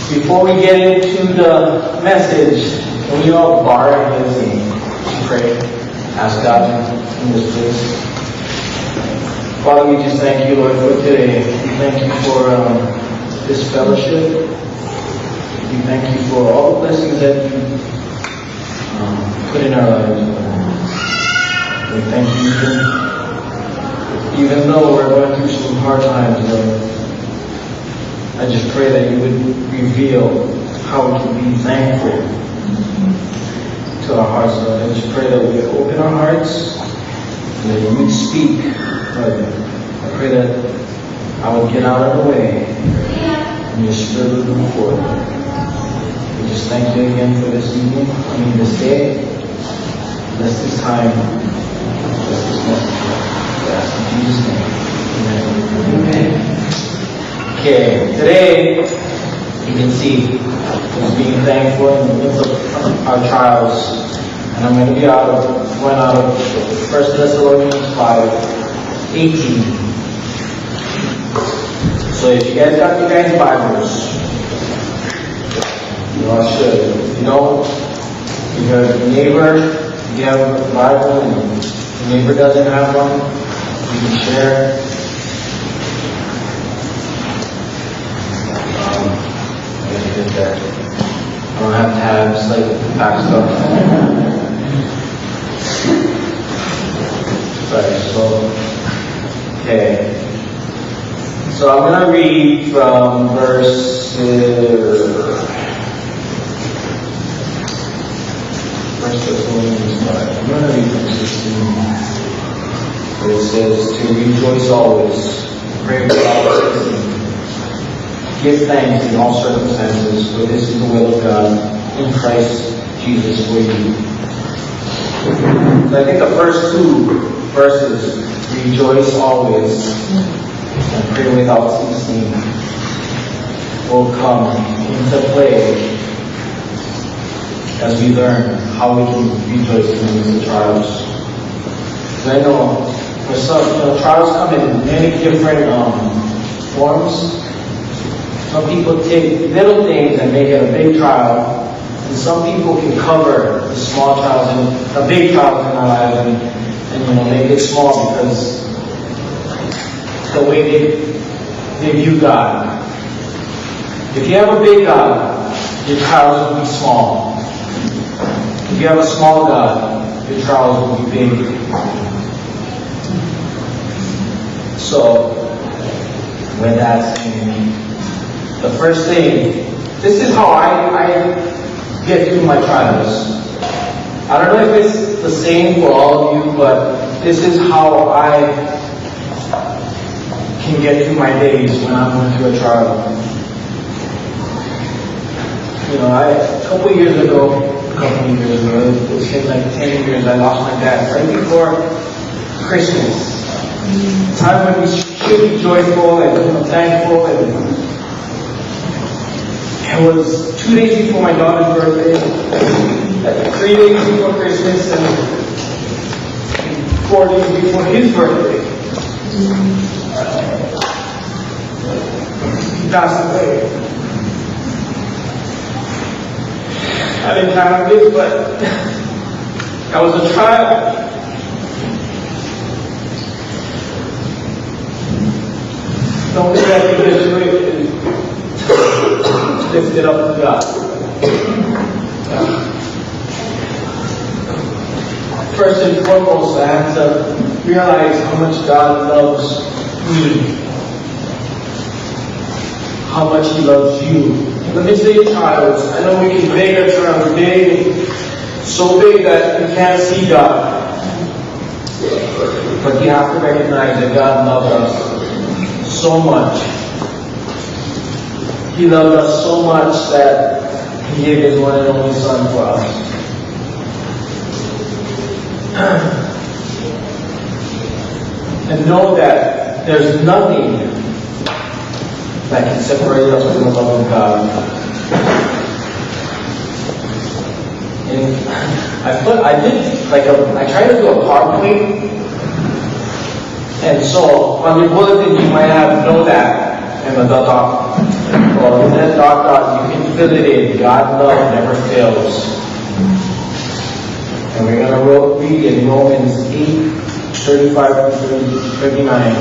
Before we get into the message, can we all bow our heads and pray? Ask God in this place. Father, we just thank you, Lord, for today. We thank you for this fellowship. We thank you for all the blessings that you put in our lives, Lord. We thank you for, even though we're going through some hard times, Lord, I just pray that you would reveal how we can be thankful to our hearts, Lord. I just pray that we would open our hearts and that you would speak, Lord. I pray that I would get out of the way and your spirit would move forward. We just thank you again for this evening, this day. Bless this time. Bless this message. We ask in Jesus' name. Amen. Okay, today you can see us being thankful in the midst of our trials. And I'm going to be going out of 1 Thessalonians 5:18. So if you guys got your guys' Bibles, you all should. If you don't, if you have a neighbor, if you have a Bible and your neighbor doesn't have one, you can share. I don't have tabs like the back stuff. Right, okay. So I'm going to read from verse 1 Thessalonians 5. I'm going to read from 16. Where it says, to rejoice always, pray without ceasing. Give thanks in all circumstances, for this is the will of God in Christ Jesus for you. So I think the first two verses, rejoice always and pray without ceasing, will come into play as we learn how we can rejoice in the trials. So I know for some, trials come in many different forms. Some people take little things and make it a big trial, and some people can cover the small trials and a big trial in our lives and make it small because the way they view God. If you have a big God, your trials will be small. If you have a small God, your trials will be big. So, with that saying, the first thing, this is how I get through my trials. I don't know if it's the same for all of you, but this is how I can get through my days when I'm going through a trial. A couple years ago, it was like 10 years, I lost my dad right before Christmas. A time when we should be joyful and thankful, and it was 2 days before my daughter's birthday, 3 days before Christmas, and 4 days before his birthday. He passed away. I didn't plan on this, but that was a trial. Don't think I can get through it and lift it up to God. First and foremost, I have to realize how much God loves me. How much He loves you. In the midst of your trials, I know we can make our trials big, so big that we can't see God. But you have to recognize that God loves us so much. He loved us so much that He gave His one and only Son for us. And know that there's nothing that can separate us from the love of God. And I tried to do a PowerPoint, and so on your bulletin you might have know that. and the dot. Well, in that dot, you can fill it in. God's love never fails. And we're going to read in Romans 8:35-39.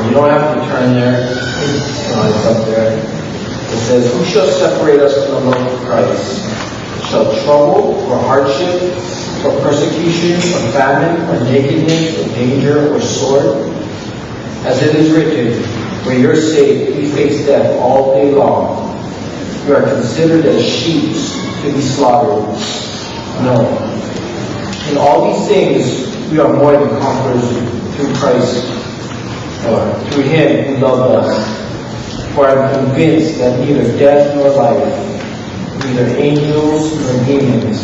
You don't have to turn there. It's up there. It says, "Who shall separate us from the love of Christ? Shall trouble, or hardship, or persecution, or famine, or nakedness, or danger, or sword? As it is written, for your sake we face death all day long. You are considered as sheep to be slaughtered. No. In all these things we are more than conquerors through Christ, or through Him who loved us. For I am convinced that neither death nor life, neither angels nor demons,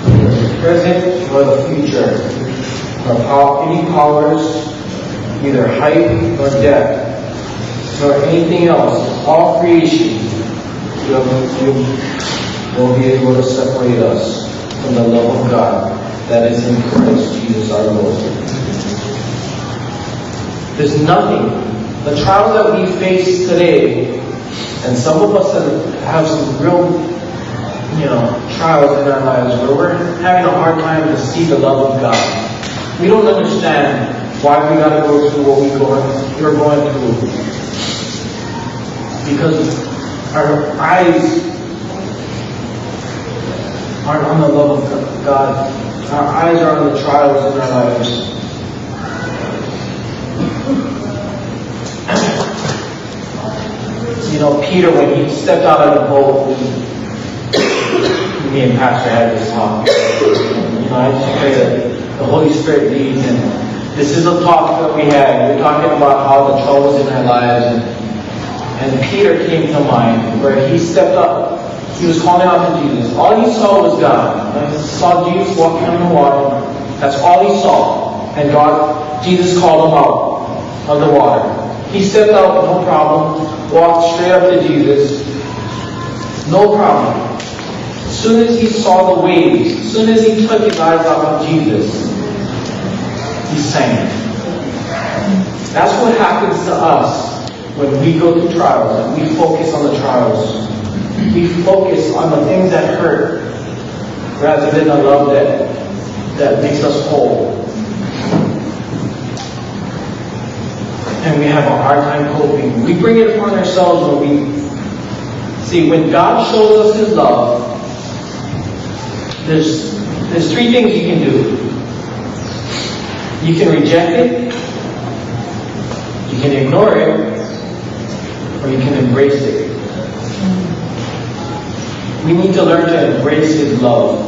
neither the present nor the future, nor any powers, neither height nor depth, nor anything else, all creation will be able to separate us from the love of God that is in Christ Jesus our Lord." There's nothing. The trials that we face today, and some of us have some real, trials in our lives where we're having a hard time to see the love of God. We don't understand why we got to go through what we're going through, because our eyes aren't on the love of God. Our eyes are on the trials in our lives. Peter, when he stepped out of the boat, me and Pastor had this talk. I just pray that the Holy Spirit leads, and this is a talk that we had. We're talking about how the troubles in our lives, and Peter came to mind, where he stepped up. He was calling out to Jesus. All he saw was God. He saw Jesus walking on the water. That's all he saw. And Jesus called him out of the water. He stepped out, no problem, walked straight up to Jesus, no problem. As soon as he saw the waves, as soon as he took his eyes off of Jesus, he sank. That's what happens to us when we go through trials and we focus on the trials. We focus on the things that hurt rather than the love that makes us whole. And we have a hard time coping. We bring it upon ourselves when God shows us His love, there's three things you can do. You can reject it, you can ignore it, or you can embrace it. We need to learn to embrace His love,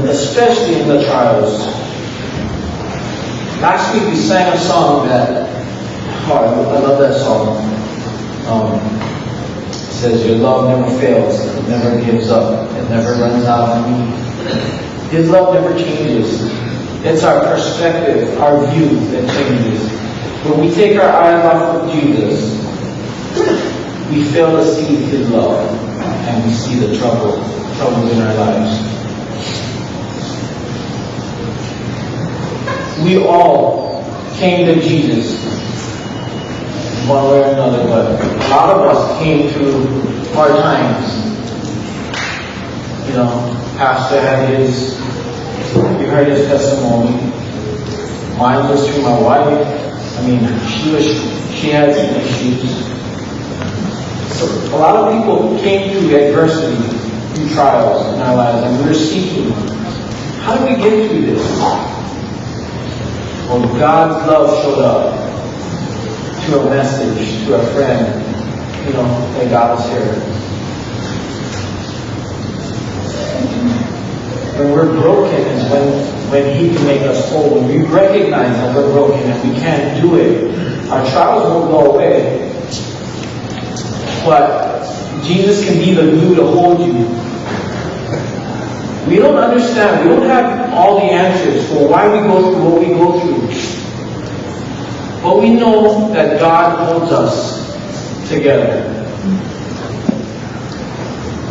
especially in the trials. Last week we sang a song that, I love that song. It says, "Your love never fails, it never gives up, it never runs out on me." His love never changes. It's our perspective, our view that changes. When we take our eyes off of Jesus, we fail to see His love, and we see the troubles in our lives. We all came to Jesus one way or another, but a lot of us came through hard times. Pastor had you heard his testimony. Mine was through my wife. She had some issues. So a lot of people came through adversity, through trials in our lives, and we were seeking, how do we get through this? Well, God's love showed up through a message, to a friend, that God is here. When we're broken is when He can make us whole. When we recognize that we're broken and we can't do it, our trials won't go away. But Jesus can be the glue to hold you. We don't understand. We don't have all the answers for why we go through what we go through. But we know that God holds us together.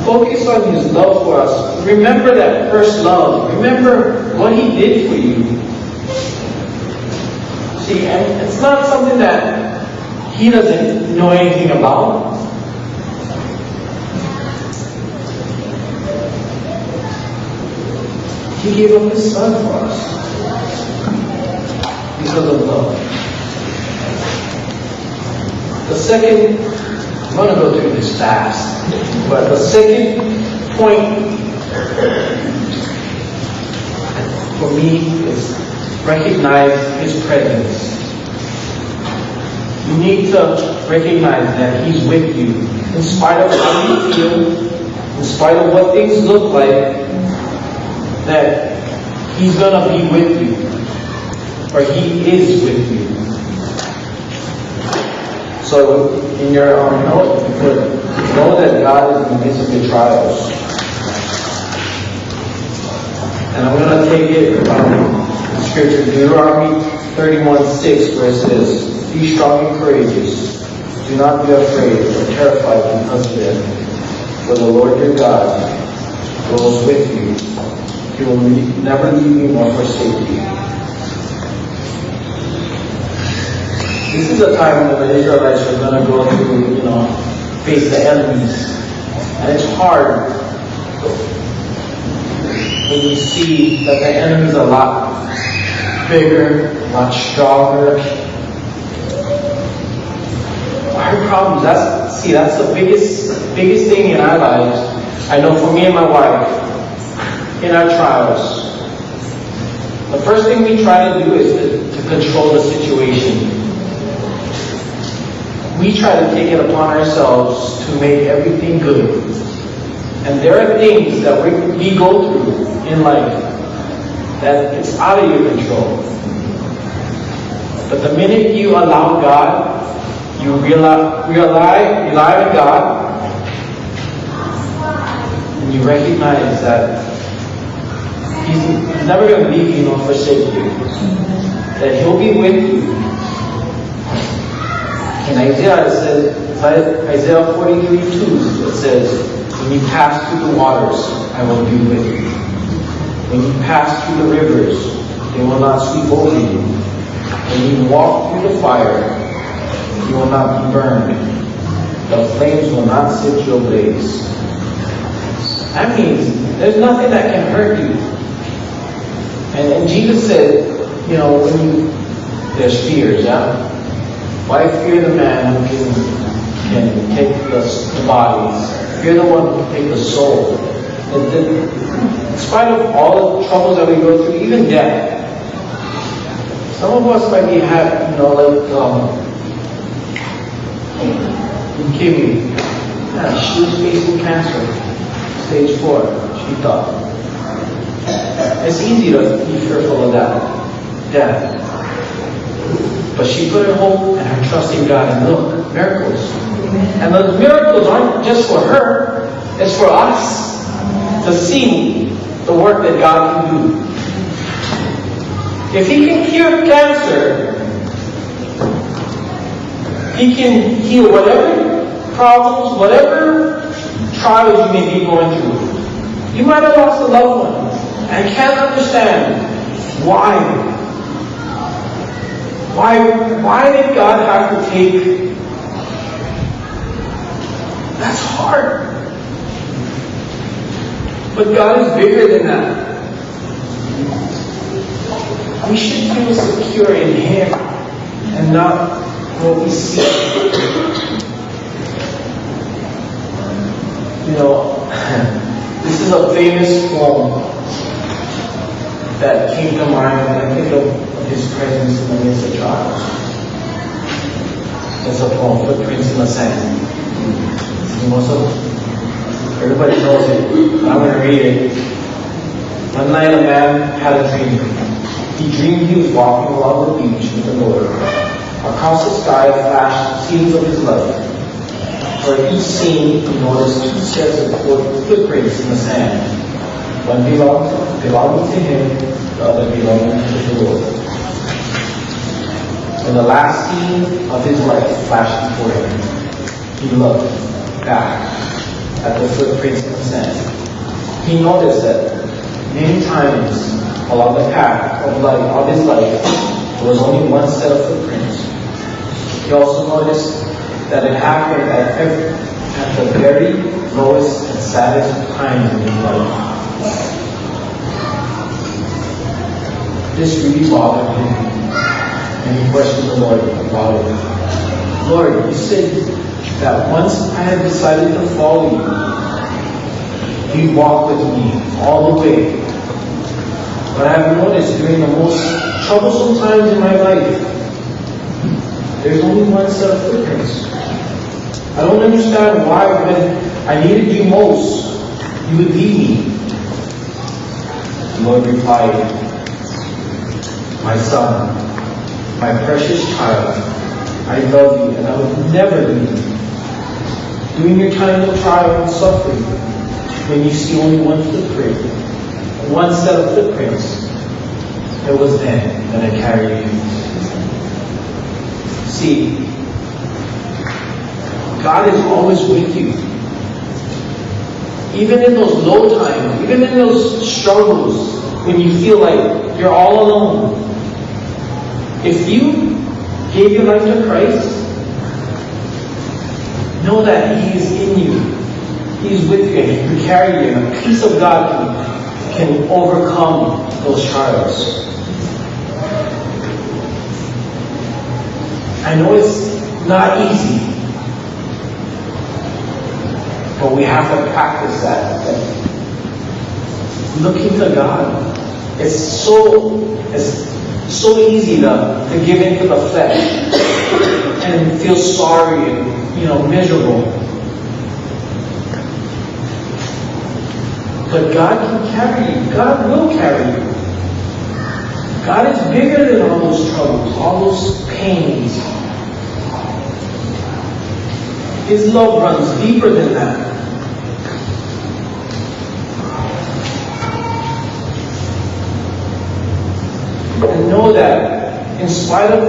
Focus on His love for us. Remember that first love. Remember what He did for you. See, and it's not something that he doesn't know anything about. He gave up his son for us because of love. The second, I'm going to go through this fast, but the second point for me is recognize his presence. You need to recognize that he's with you. In spite of how you feel, in spite of what things look like, that he's going to be with you. Or he is with you. So, in your know that God is in the midst of your trials. And I'm going to take it from Scripture, Deuteronomy 31:6, where it says, "Be strong and courageous. Do not be afraid or terrified because of them. For the Lord your God goes with you. He will never leave you nor forsake you." This is a time when the Israelites are going to go through, face the enemies. And it's hard when you see that the enemy's a lot bigger, a lot stronger. Our problems, that's the biggest thing in our lives. I know for me and my wife, in our trials, the first thing we try to do is to control the situation. We try to take it upon ourselves to make everything good. And there are things that we go through in life that it's out of your control. But the minute you allow God, you rely on God, and you recognize that He's never going to leave you nor forsake you. That He'll be with you. In Isaiah, it says, Isaiah 43:2, it says, "When you pass through the waters, I will be with you. When you pass through the rivers, they will not sweep over you. When you walk through the fire, you will not be burned. The flames will not set you ablaze." That means there's nothing that can hurt you. And Jesus said, there's fears, yeah? Why fear the man who can take the bodies? Fear the one who can take the soul. In spite of all the troubles that we go through, even death, some of us might be Kimmy. Yeah, she was facing cancer, stage 4, she thought. It's easy to be fearful of that, death. But she put her hope and her trust in God, and look, miracles. And those miracles aren't just for her, it's for us to see the work that God can do. If He can cure cancer, He can heal whatever problems, whatever trials you may be going through. You might have lost a loved one and can't understand why. Why did God have to take? That's hard. But God is bigger than that. We should feel secure in Him and not what we see. This is a famous poem that came to mind when I think of His presence in the midst of trials. It's a poem, Footprints in the Sand. Everybody knows it, but I'm going to read it. One night a man had a dream. He dreamed he was walking along the beach with the Lord. Across the sky flashed scenes of his life. For each scene he noticed 2 sets of footprints in the sand. One belonging to him, the other belonging to the Lord. When the last scene of his life flashed before him, he looked back at the footprints in the sand. He noticed that many times along the path of his life, there was only one set of footprints. He also noticed that it happened at the very lowest and saddest times in his life. This really bothered him, and he questioned the Lord about it. Lord, you said that once I had decided to follow you, you'd walk with me all the way. But I have noticed during the most troublesome times in my life, there's only one set of footprints. I don't understand why when I needed you most, you would leave me. The Lord replied, my son, my precious child, I love you and I would never leave you. During your time of trial and suffering, when you see only one footprint, one set of footprints, it was then that I carried you. See, God is always with you. Even in those low times, even in those struggles, when you feel like you're all alone. If you gave your life to Christ, know that He is in you. He is with you and He can carry you. And the peace of God can overcome those trials. I know it's not easy, but we have to practice that. Looking to God. It's so easy to give in to the flesh and feel sorry and miserable. But God can carry you. God will carry you. God is bigger than all those troubles, all those pains. His love runs deeper than that. And know that in spite of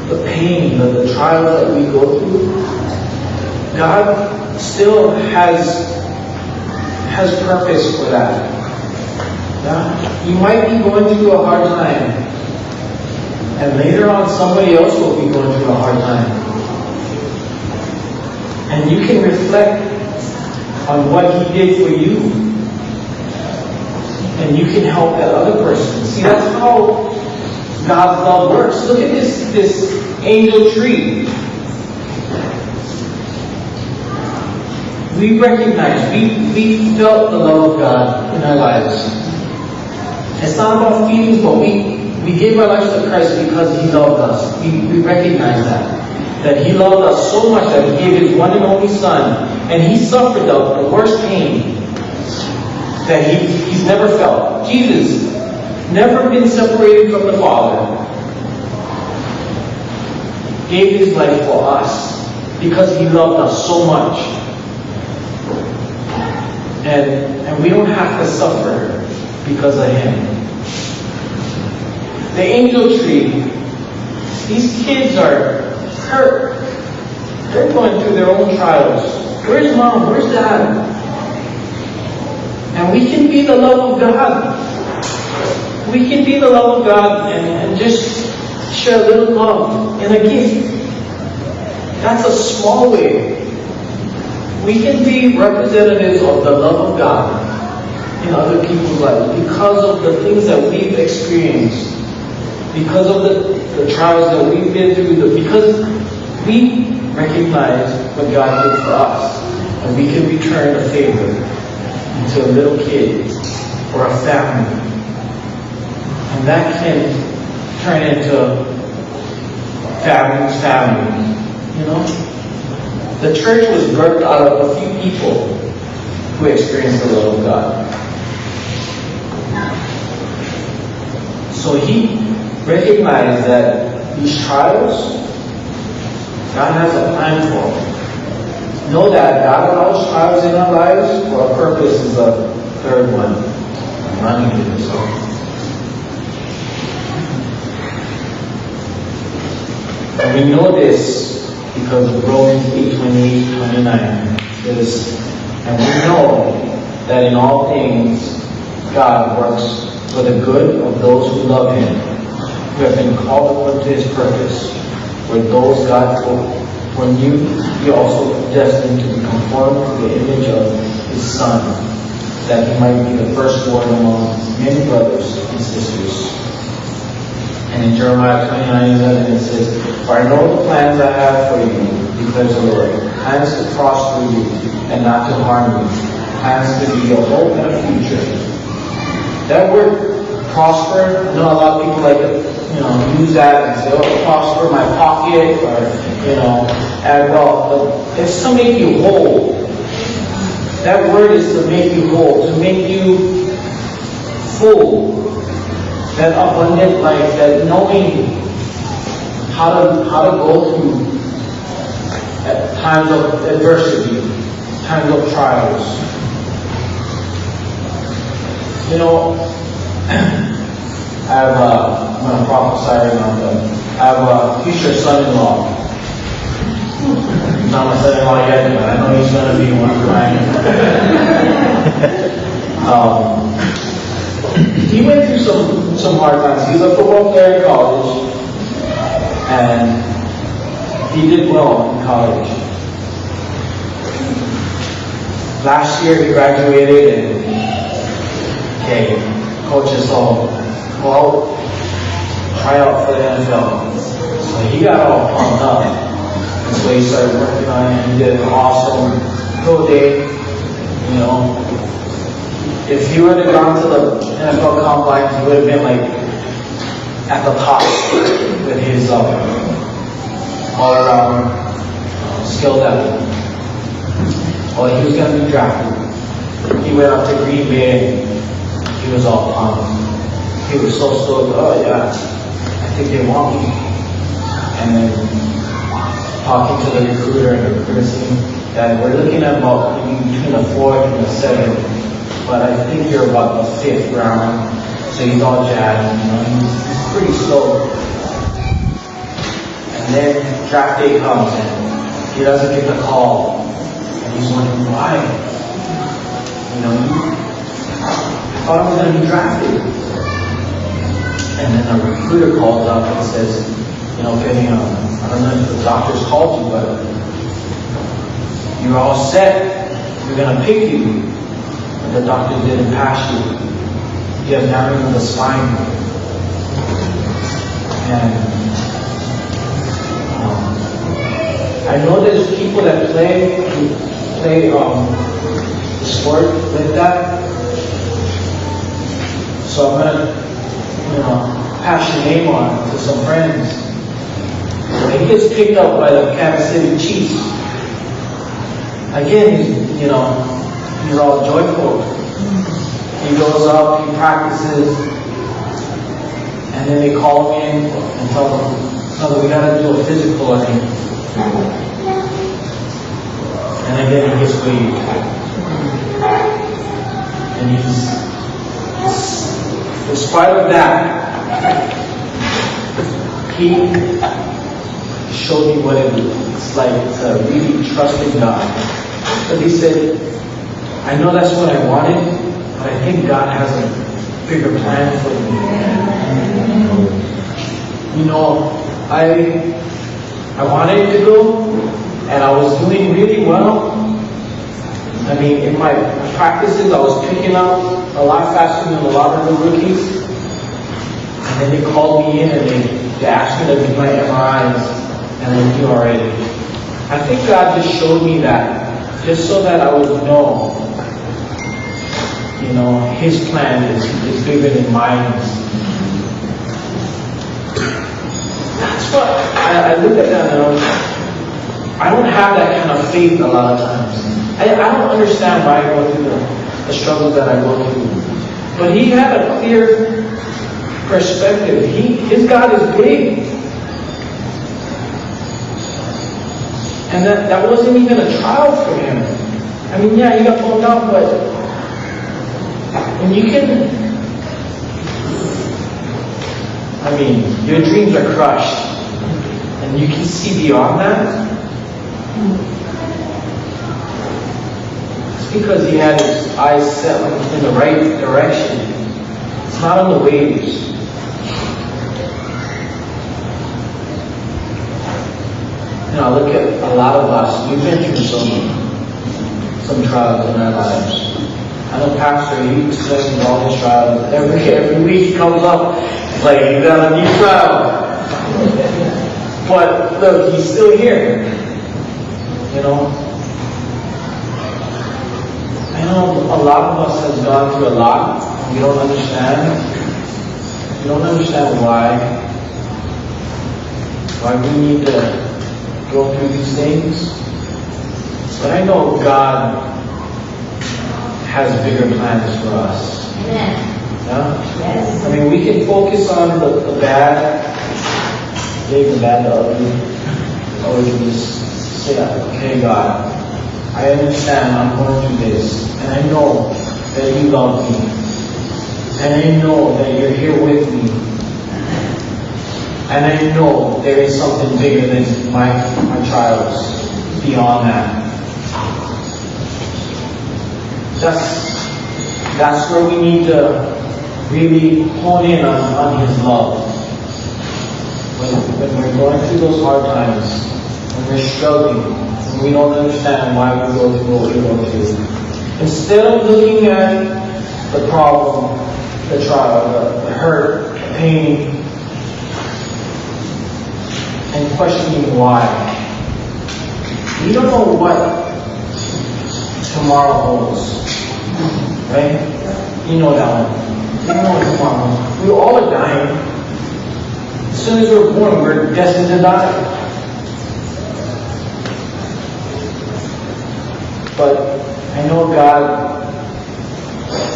the pain, the trials that we go through, God still has purpose for that. Yeah? You might be going through a hard time, and later on somebody else will be going through a hard time. And you can reflect on what He did for you. And you can help that other person. See, that's how God's love works. Look at this angel tree. We recognize, we felt the love of God in our lives. It's not about feelings, but we gave our lives to Christ because He loved us. We recognize that He loved us so much that He gave His one and only Son. And He suffered the worst pain that He's never felt. Jesus never been separated from the Father. Gave His life for us because He loved us so much. And we don't have to suffer because of Him. The angel tree, these kids are hurt. They're going through their own trials. Where's mom? Where's dad? And we can be the love of God. We can be the love of God and just share a little love in a gift. That's a small way. We can be representatives of the love of God in other people's lives because of the things that we've experienced, because of the trials that we've been through, because we recognize what God did for us, and we can return a favor to a little kid or a family. And that can turn into family. The church was birthed out of a few people who experienced the love of God. So He recognized that these trials, God has a plan for them. Know that God allows trials in our lives for a purpose is the third one. I'm running into this one. And we know this because of Romans 8:28-29 says, and we know that in all things God works for the good of those who love Him, who have been called according to His purpose. For those God foreknew, He also destined to be conformed to the image of His Son, that He might be the firstborn among many brothers and sisters. And in Jeremiah 29:11 it says, For I know the plans I have for you, declares the Lord, plans to prosper you and not to harm you, plans to be a hope and a future. That word prosper, I know a lot of people like to use that and say, oh, prosper my pocket, or add wealth. But it's to make you whole. That word is to make you whole, to make you full. That abundant life, that knowing how to go through at times of adversity, times of trials. I'm going to prophesy right now. I have a future son-in-law. He's not my son-in-law yet, but I know he's going to be one, right? He went through some hard times. He's a football player in college, and he did well in college. Last year he graduated, and coaches told him, well, try out for the NFL. So he got all pumped up, and so he started working on it. He did an awesome pro day. If he would have gone to the NFL combine, he would have been like at the top with his all-around skill level. Well, he was going to be drafted. He went up to Green Bay. He was all pumped. He was so stoked. Oh yeah, I think they want me. And then talking to the recruiter, and the recruiter saying that we're looking at about between the 4th and the 7th. But I think you're about the 5th round, so he's all jazzed, he's pretty slow. And then draft day comes and he doesn't get the call. And he's wondering why. I thought I was going to be drafted. And then the recruiter calls up and says, Penny, I don't know if the doctors called you, but you're all set. We're going to pick you. The doctor didn't pass you. You have narrowing of the spine. And I know there's people that play the sport like that. So I'm gonna, pass your name on to some friends. And he gets picked up by the Kansas City Chiefs. Again, he's all joyful. He goes up, he practices, and then they call him in and tell him, no, we gotta do a physical on him. And again he gets waived. And in spite of that, he showed me what it's like to really trust in God. Because he said, I know that's what I wanted, but I think God has a bigger plan for me. I wanted to go, and I was doing really well. I mean, in my practices, I was picking up a lot faster than a lot of the rookies. And then they called me in and they asked me to do my MRIs, and I knew already. I think God just showed me that, just so that I would know, His plan is bigger than mine. That's what I look at that and I don't have that kind of faith a lot of times. I don't understand why I go through the struggles that I go through. But he had a clear perspective. His God is big. And that wasn't even a trial for him. I mean, yeah, he got pulled out, but when you can, your dreams are crushed, and you can see beyond that. It's because he had his eyes set in the right direction. It's not on the waves. I look at a lot of us, we've been through some trials in our lives. I know Pastor, he explains all his trials. Every week he comes up, it's like, you got a new trial. But look, he's still here. I know a lot of us has gone through a lot. We don't understand. We don't understand why we need to go through these things. But I know God has bigger plans for us. Amen. Yeah? Yes. I mean, we can focus on the bad, the bad, the ugly, or we can just say, okay, God, I understand I'm going through this, and I know that you love me, and I know that you're here with me, and I know there is something bigger than my trials beyond that. That's where we need to really hone in on His love. When we're going through those hard times, when we're struggling, when we don't understand why we go through what we go through, instead of looking at the problem, the trial, the hurt, the pain, and questioning why, we don't know what tomorrow holds. Right? You know that one. You know what tomorrow holds. We all are dying. As soon as we're born, we're destined to die. But I know God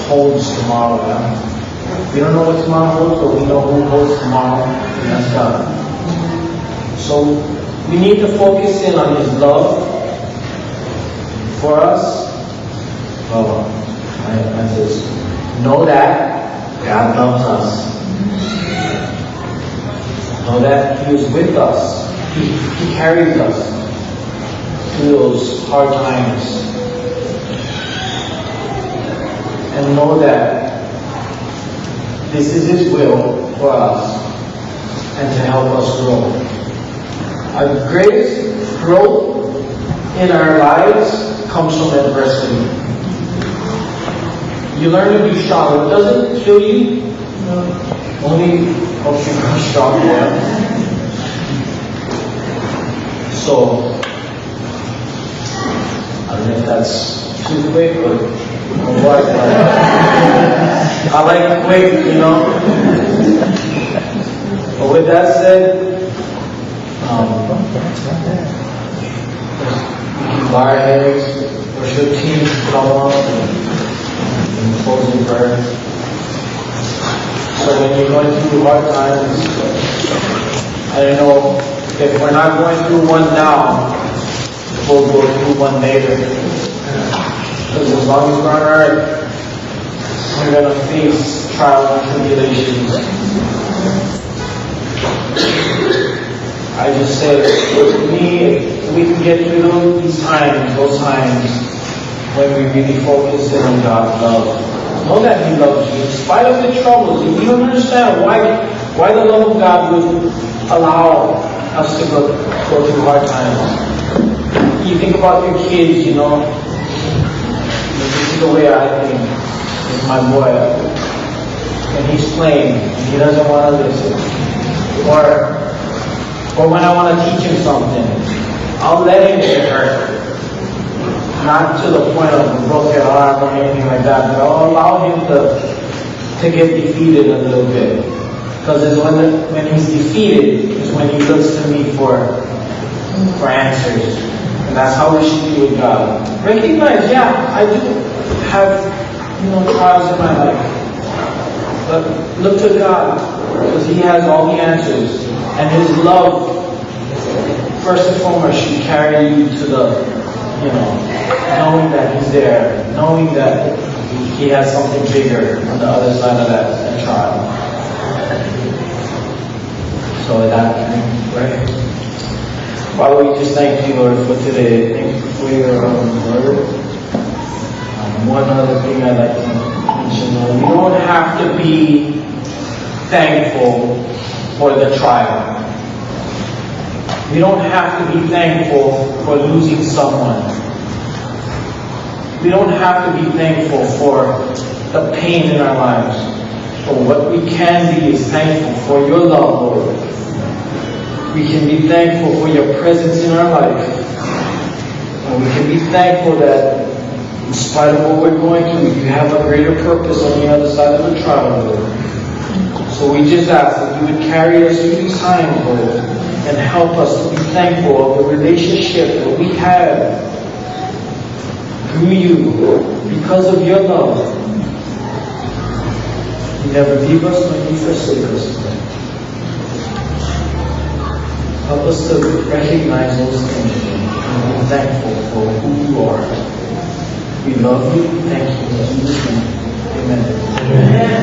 holds tomorrow. We don't know what tomorrow holds, but we know who holds tomorrow, and that's God. So we need to focus in on His love for us. And says, know that God loves us. Know that He is with us. He carries us through those hard times. And know that this is His will for us and to help us grow. Our greatest growth in our lives comes from adversity. You learn to be strong. It doesn't kill you. Only helps you become stronger. So, I don't know if that's too quick or what. I like quick, But with that said, we can bow our heads, worship team, come on. Closing prayer. So when you're going through hard times, I don't know if we're not going through one now, we'll go through one later. Because as long as we're on earth, we're going to face trials and tribulations. I just say, with me, we can get through those times, when we really focus in on God's love. Know that He loves you. In spite of the troubles, if you don't understand why the love of God would allow us to go through hard times. You think about your kids, This is the way I think with my boy. When he's playing, and he doesn't want to listen. Or when I want to teach him something, I'll let him get hurt. Not to the point of a broken arm or anything like that, but I'll allow him to get defeated a little bit. Because it's when he's defeated is when he looks to me for answers. And that's how we should be with God. Recognize, I do have trials in my life. But look to God, because He has all the answers. And His love, first and foremost, should carry you to the knowing that He's there, knowing that He has something bigger on the other side of that trial. So with that, right? Father, we just thank you, Lord, for today. Thank you for your word. One other thing I'd like to mention, Lord, you don't have to be thankful for the trial. We don't have to be thankful for losing someone. We don't have to be thankful for the pain in our lives. But what we can be is thankful for your love, Lord. We can be thankful for your presence in our life. And we can be thankful that in spite of what we're going through, you have a greater purpose on the other side of the trial, Lord. So we just ask that you would carry us through these times, Lord, and help us to be thankful of the relationship that we have through you, because of your love. You never leave us nor you forsake us. Help us to recognize those things and be thankful for who you are. We love you. Thank you. In Jesus' name. Amen. Amen.